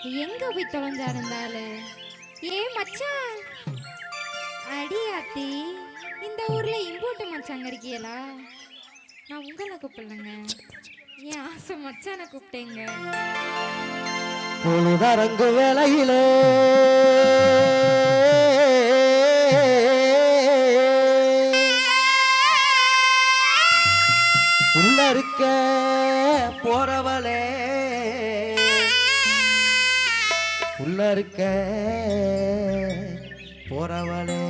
எங்க போய் தொலைஞ்சா இருந்தாலு? ஏ மச்சான், அடியாத்தி, இந்த ஊர்ல இம்போர்ட் மச்சாங்க இருக்கீங்களா? நான் உங்களை கூப்பிடலங்க, என் ஆசை மச்சான கூப்பிட்டேங்க. பொழுதரங்கு வேளையிலே உள்ள இருக்க போறவளே, உள்ள இருக்க போறவளே.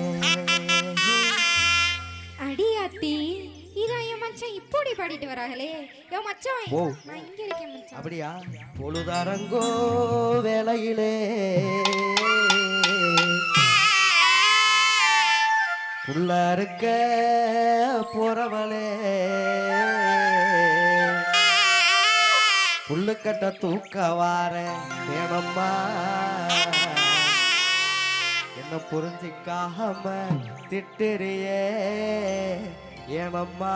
அடியாத்தி, இதான் என் மச்சான் இப்படி பாடிட்டு வராங்களே. என் மச்சான், ஓ, நான் இங்க இருக்கேன் மச்சான். அப்படியா? பொழுதரங்கோ வேளையிலே உள்ள இருக்க போறவளே, புல்லுக்கட்ட தூக்க வார வேணம்மா, என்ன புரிஞ்சிக்காம திட்டுறியே ஏனம்மா,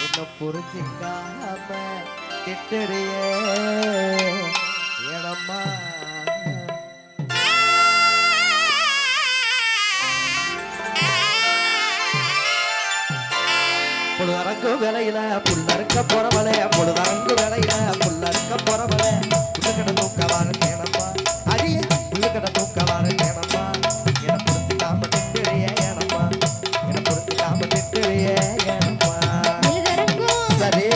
என்ன புரிஞ்சிக்காம திட்டுறியே ஏனம்மா. பொழுதரங்கு வேலையில புல்லறுக்க போறவளே, பொழுதரங்கு வேலையில புல்லறுக்க போறவளே, புல்லுக்கட தூக்கவார தேனம்மா, அடிய புல்லுக்கட தூக்கவார தேனம்மா, என புரிஞ்சுக்காம திட்டுறியே ஏனம்மா, என புரிஞ்சுக்காம திட்டுறியே ஏனம்மா. சரி,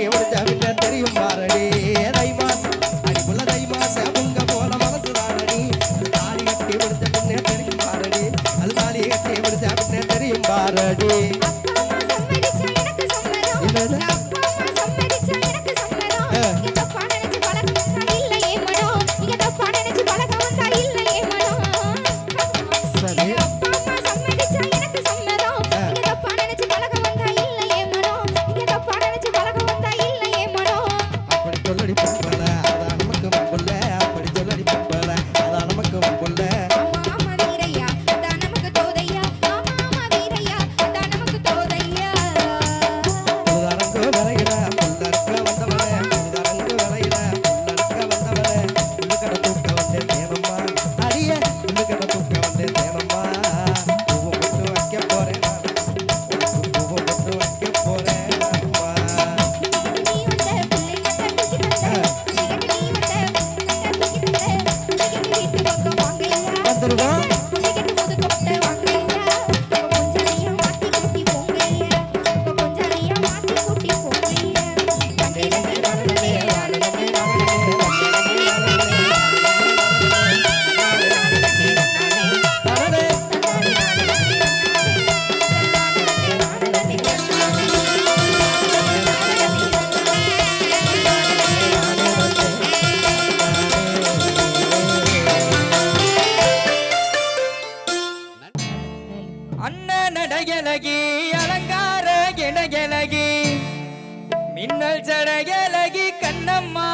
முடிச்ச பின்ன தெரியும் பாரடி தை மாசம் அடிக்குள்ள தை மாசம் உங்க போல மனசு தானடி தாலி கட்டி முடிச்ச பின்ன தெரியும் பாரடி அது தாலி கட்டி முடிச்ச பின்ன தெரியும் பாரடி என்னது சரி அப்படி சொல்லடி பொம்பள அதான் நமக்கு வம்புள்ள அப்படி சொல்லடி பொம்பள அதான் நமக்கு வம்புள்ள புழுதரங்கு விளையில புல்லறுக்க வந்தவளே புழுதரங்கு விளையில புல்லறுக்க வந்தவளே புல்லுக்கடை தூக்க வந்தேன் தேனம்மா அடிய புல்லுக்கடை தூக்க வந்தேன் தேனம்மா பூவு போட்டு வைக்க போறேன் பூவு போட்டு வைக்க போறேன் அம்மா வந்துருவோம் அடடே அண்ணன் நடையழகி அலங்கார இடையழகி மின்னல் சடையழகி கண்ணம்மா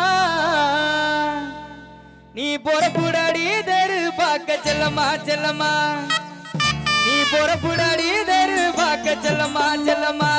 நீ பொறப்புடாடி தெரு பார்க்க செல்லம்மா செல்லம்மா நீ பொறப்புடாடி தெரு பார்க்க செல்லம்மா செல்லம்மா